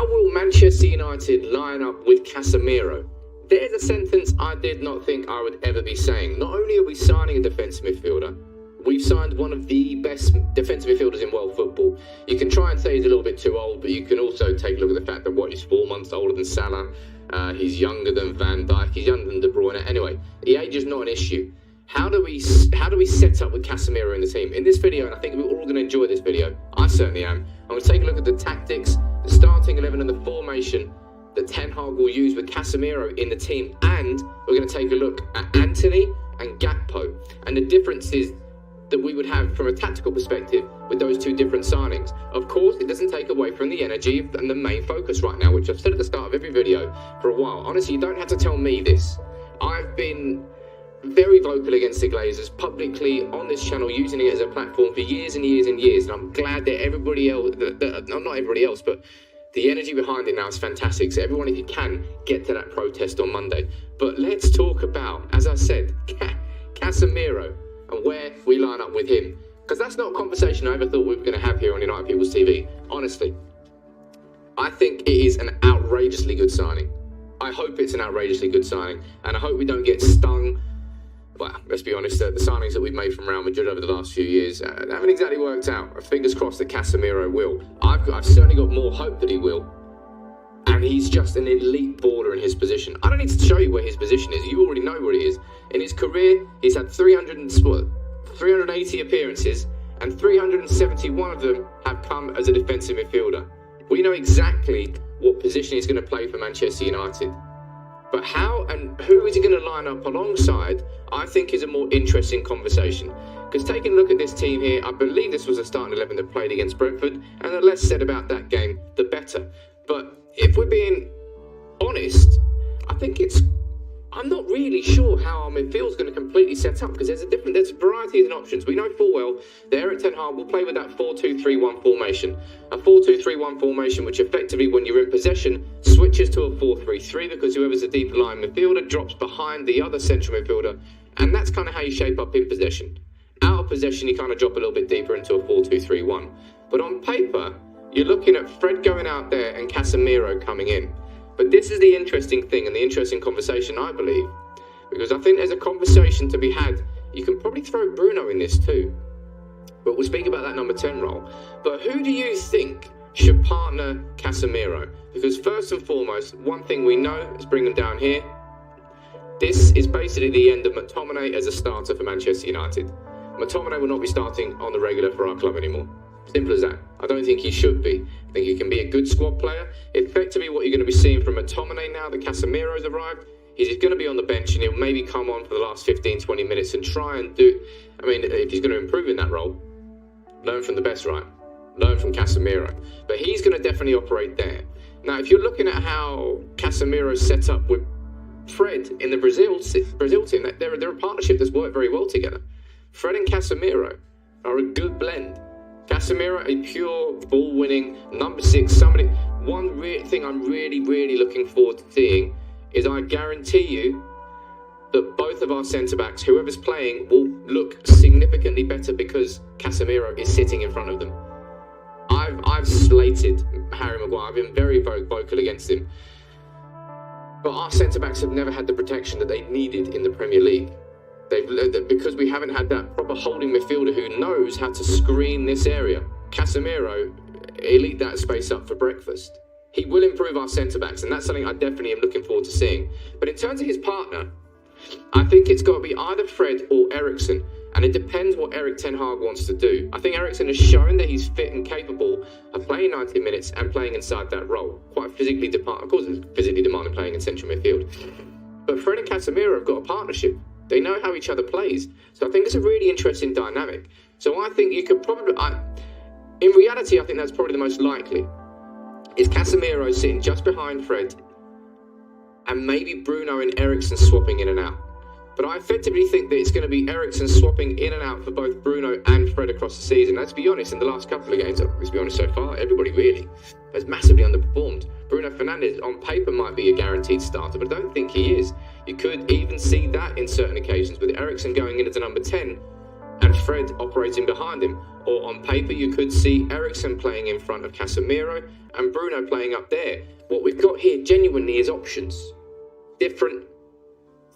will Manchester United line up with Casemiro? There's a sentence I did not think I would ever be saying. Not only are we signing a defensive midfielder, we've signed one of the best defensive midfielders in world football. You can try and say he's a little bit too old, but you can also take a look at the fact that he's 4 months older than Salah. He's younger than Van Dijk. He's younger than De Bruyne. Anyway, the age is not an issue. How do we set up with Casemiro in the team? In this video, and I think we're all going to enjoy this video, I certainly am, I'm going to take a look at the tactics, the starting 11 and the formation that Ten Hag will use with Casemiro in the team, and we're going to take a look at Antony and Gakpo and the differences that we would have from a tactical perspective with those two different signings. Of course, it doesn't take away from the energy and the main focus right now, which I've said at the start of every video for a while. Honestly, you don't have to tell me this. I've been very vocal against the Glazers publicly on this channel, using it as a platform for years and years and years, and I'm glad that everybody else, not everybody else, but the energy behind it now is fantastic. So everyone, if you can, get to that protest on Monday. But let's talk about, as I said, Casemiro and where we line up with him. Because that's not a conversation I ever thought we were going to have here on United People's TV. Honestly, I think it is an outrageously good signing. I hope it's an outrageously good signing. And I hope we don't get stung. Well, let's be honest, the signings that we've made from Real Madrid over the last few years haven't exactly worked out. Fingers crossed that Casemiro will. I've certainly got more hope that he will. And he's just an elite baller in his position. I don't need to show you where his position is. You already know where he is. In his career, he's had 380 appearances, and 371 of them have come as a defensive midfielder. We know exactly what position he's going to play for Manchester United. But how and who is he going to line up alongside, I think, is a more interesting conversation. Because taking a look at this team here, I believe this was a starting 11 that played against Brentford, and the less said about that game, the better. But if we're being honest, I'm not really sure how our midfield is going to completely set up, because there's varieties and options. We know full well that Erik Ten Hag will play with that 4-2-3-1 formation. A 4-2-3-1 formation which effectively, when you're in possession, switches to a 4-3-3, because whoever's a deeper line midfielder drops behind the other central midfielder, and that's kind of how you shape up in possession. Out of possession, you kind of drop a little bit deeper into a 4-2-3-1. But on paper, you're looking at Fred going out there and Casemiro coming in. But this is the interesting thing and the interesting conversation, I believe, because I think there's a conversation to be had. You can probably throw Bruno in this too, but we'll speak about that number 10 role. But who do you think should partner Casemiro? Because first and foremost, one thing we know, let's bring them down here, this is basically the end of McTominay as a starter for Manchester United. McTominay will not be starting on the regular for our club anymore. Simple as that. I don't think he should be. I think he can be a good squad player. Effectively, what you're going to be seeing from McTominay now that Casemiro's arrived is he's going to be on the bench, and he'll maybe come on for the last 15-20 minutes and try and do, if he's going to improve in that role, learn from the best, right? Learn from Casemiro. But he's going to definitely operate there. Now, if you're looking at how Casemiro's set up with Fred in the Brazil team, they're a partnership that's worked very well together. Fred and Casemiro are a good blend. Casemiro, a pure ball-winning number 6. One thing I'm really, really looking forward to seeing is, I guarantee you that both of our centre-backs, whoever's playing, will look significantly better because Casemiro is sitting in front of them. I've slated Harry Maguire. I've been very, very vocal against him. But our centre-backs have never had the protection that they needed in the Premier League. Because we haven't had that proper holding midfielder who knows how to screen this area. Casemiro, he'll eat that space up for breakfast. He will improve our centre-backs, and that's something I definitely am looking forward to seeing. But in terms of his partner, I think it's got to be either Fred or Eriksen, and it depends what Erik Ten Hag wants to do. I think Eriksen has shown that he's fit and capable of playing 90 minutes and playing inside that role. Quite physically demanding playing in central midfield. But Fred and Casemiro have got a partnership. They know how each other plays. So I think it's a really interesting dynamic. So I think you could probably, in reality, I think that's probably the most likely. Is Casemiro sitting just behind Fred, and maybe Bruno and Eriksen swapping in and out. But I effectively think that it's going to be Eriksen swapping in and out for both Bruno and Fred across the season. Let's be honest, in the last couple of games, let's be honest, so far, everybody really has massively underperformed. Bruno Fernandes on paper might be a guaranteed starter, but I don't think he is. You could even see that in certain occasions with Eriksen going in as a number 10 and Fred operating behind him. Or on paper, you could see Eriksen playing in front of Casemiro and Bruno playing up there. What we've got here genuinely is options. Different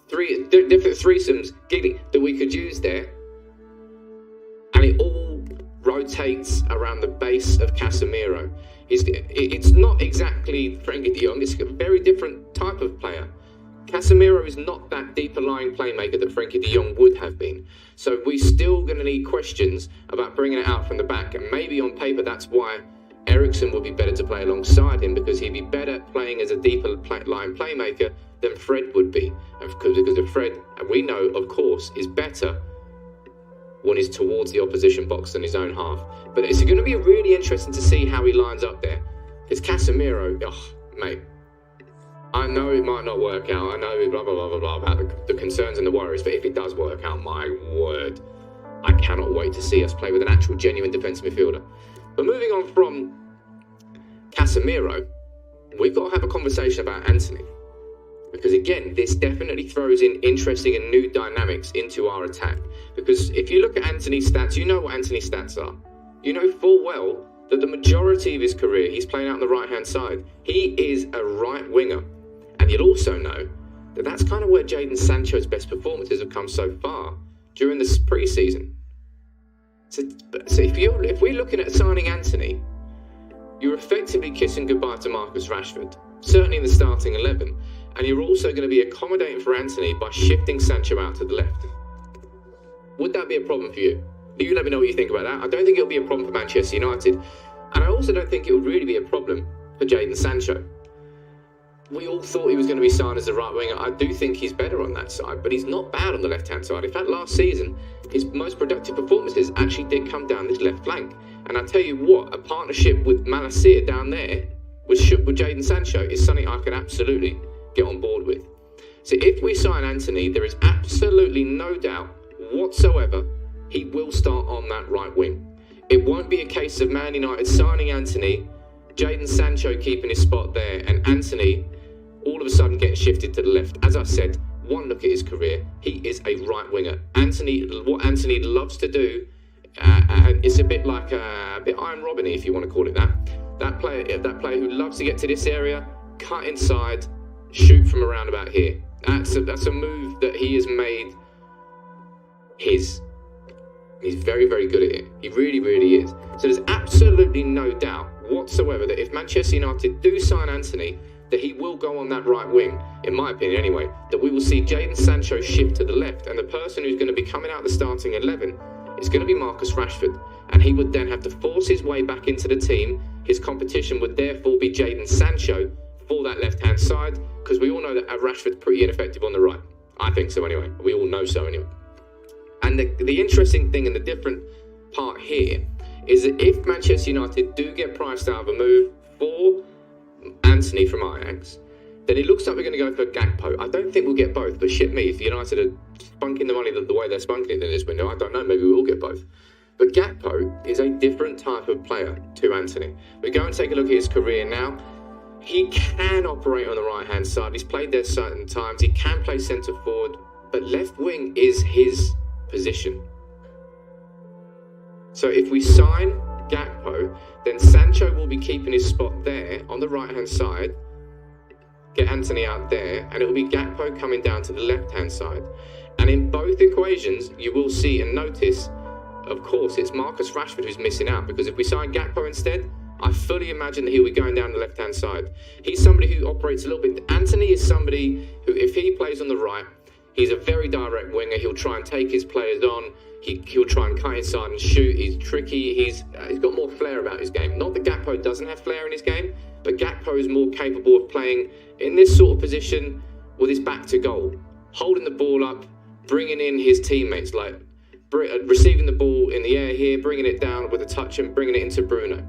threesomes, Giddy, that we could use there. And it all rotates around the base of Casemiro. It's not exactly Frenkie de Jong, it's a very different type of player. Casemiro is not that deeper lying playmaker that Frenkie de Jong would have been. So we're still going to need questions about bringing it out from the back. And maybe on paper that's why Eriksen would be better to play alongside him, because he'd be better playing as a deeper lying playmaker than Fred would be. And because of Fred, and we know, of course, is better when he's towards the opposition box than his own half. But it's going to be really interesting to see how he lines up there. Because Casemiro, mate, I know it might not work out. I know blah, blah, blah, blah, blah about the concerns and the worries. But if it does work out, my word, I cannot wait to see us play with an actual genuine defensive midfielder. But moving on from Casemiro, we've got to have a conversation about Antony. Because again, this definitely throws in interesting and new dynamics into our attack. Because if you look at Antony's stats, you know what Antony's stats are. You know full well that the majority of his career, he's playing out on the right-hand side. He is a right winger. And you'll also know that that's kind of where Jadon Sancho's best performances have come so far during this pre-season. So if we're looking at signing Antony, you're effectively kissing goodbye to Marcus Rashford, certainly in the starting 11, and you're also going to be accommodating for Antony by shifting Sancho out to the left. Would that be a problem for you? You let me know what you think about that. I don't think it'll be a problem for Manchester United, and I also don't think it would really be a problem for Jadon Sancho. We all thought he was going to be signed as a right winger. I do think he's better on that side, but he's not bad on the left-hand side. In fact, last season, his most productive performances actually did come down this left flank. And I tell you what, a partnership with Malacia down there with Jadon Sancho is something I could absolutely get on board with. So if we sign Antony, there is absolutely no doubt whatsoever he will start on that right wing. It won't be a case of Man United signing Antony, Jadon Sancho keeping his spot there, and Antony all of a sudden getting shifted to the left. As I said, one look at his career, he is a right winger. What Antony loves to do, it's a bit like a bit Iron Robin, if you want to call it that. That player who loves to get to this area, cut inside, shoot from around about here. That's a move that he has made his. He's very, very good at it. He really, really is. So there's absolutely no doubt whatsoever that if Manchester United do sign Antony, that he will go on that right wing, in my opinion anyway, that we will see Jadon Sancho shift to the left, and the person who's going to be coming out the starting 11 is going to be Marcus Rashford, and he would then have to force his way back into the team. His competition would therefore be Jadon Sancho for that left-hand side, because we all know that Rashford's pretty ineffective on the right. I think so anyway. We all know so anyway. And the interesting thing and the different part here is that if Manchester United do get priced out of a move for Antony from Ajax, then it looks like we're going to go for Gakpo. I don't think we'll get both, but shit me, if United are spunking the money the way they're spunking it in this window, I don't know, maybe we will get both. But Gakpo is a different type of player to Antony. We go and take a look at his career now. He can operate on the right-hand side. He's played there certain times. He can play centre forward, but left wing is his position. So if we sign Gakpo, then Sancho will be keeping his spot there on the right-hand side, get Antony out there, and it will be Gakpo coming down to the left-hand side. And in both equations, you will see and notice, of course, it's Marcus Rashford who's missing out, because if we sign Gakpo instead, I fully imagine that he'll be going down the left-hand side. He's somebody who operates a little bit. Antony is somebody who, if he plays on the right, he's a very direct winger. He'll try and take his players on. He'll try and cut inside and shoot. He's tricky. He's got more flair about his game. Not that Gakpo doesn't have flair in his game, but Gakpo is more capable of playing in this sort of position with his back to goal, holding the ball up, bringing in his teammates, like receiving the ball in the air here, bringing it down with a touch and bringing it into Bruno.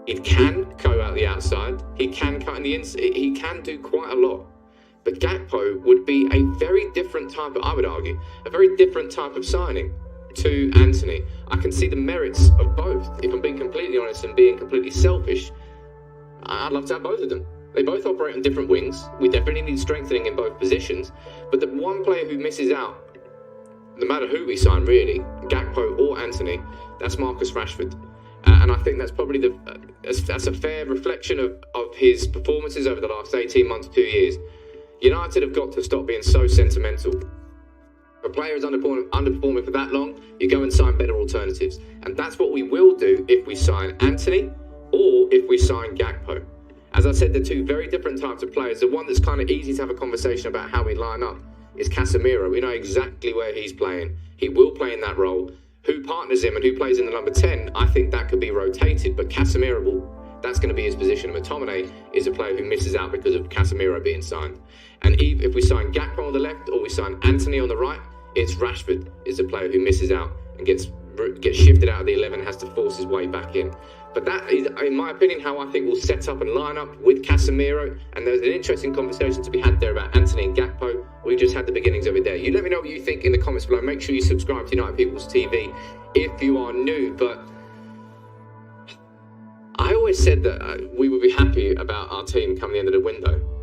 He can go out the outside. He can cut in the inside. He can do quite a lot. But Gakpo would be a very different type of, I would argue, a very different type of signing to Antony. I can see the merits of both. If I'm being completely honest and being completely selfish, I'd love to have both of them. They both operate on different wings. We definitely need strengthening in both positions. But the one player who misses out no matter who we sign really, Gakpo or Antony, that's Marcus Rashford. And I think that's probably that's a fair reflection of his performances over the last 18 months, 2 years. United have got to stop being so sentimental. If a player is underperforming for that long, you go and sign better alternatives. And that's what we will do if we sign Antony or if we sign Gakpo. As I said, they're two very different types of players. The one that's kind of easy to have a conversation about how we line up is Casemiro. We know exactly where he's playing. He will play in that role. Who partners him and who plays in the number 10, I think that could be rotated, but Casemiro that's going to be his position. McTominay is a player who misses out because of Casemiro being signed. And if we sign Gakpo on the left or we sign Antony on the right, it's Rashford is a player who misses out and gets shifted out of the 11, has to force his way back in. But that is, in my opinion, how I think we'll set up and line up with Casemiro. And there's an interesting conversation to be had there about Antony and Gakpo. We just had the beginnings of it there. You let me know what you think in the comments below. Make sure you subscribe to United People's TV if you are new. But I always said that we would be happy about our team come the end of the window.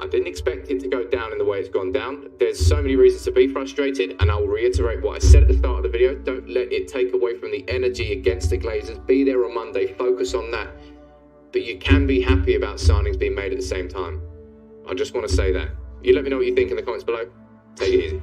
I didn't expect it to go down in the way it's gone down. There's so many reasons to be frustrated, and I'll reiterate what I said at the start of the video. Don't let it take away from the energy against the Glazers. Be there on Monday, focus on that. But you can be happy about signings being made at the same time. I just want to say that. You let me know what you think in the comments below. Take it easy.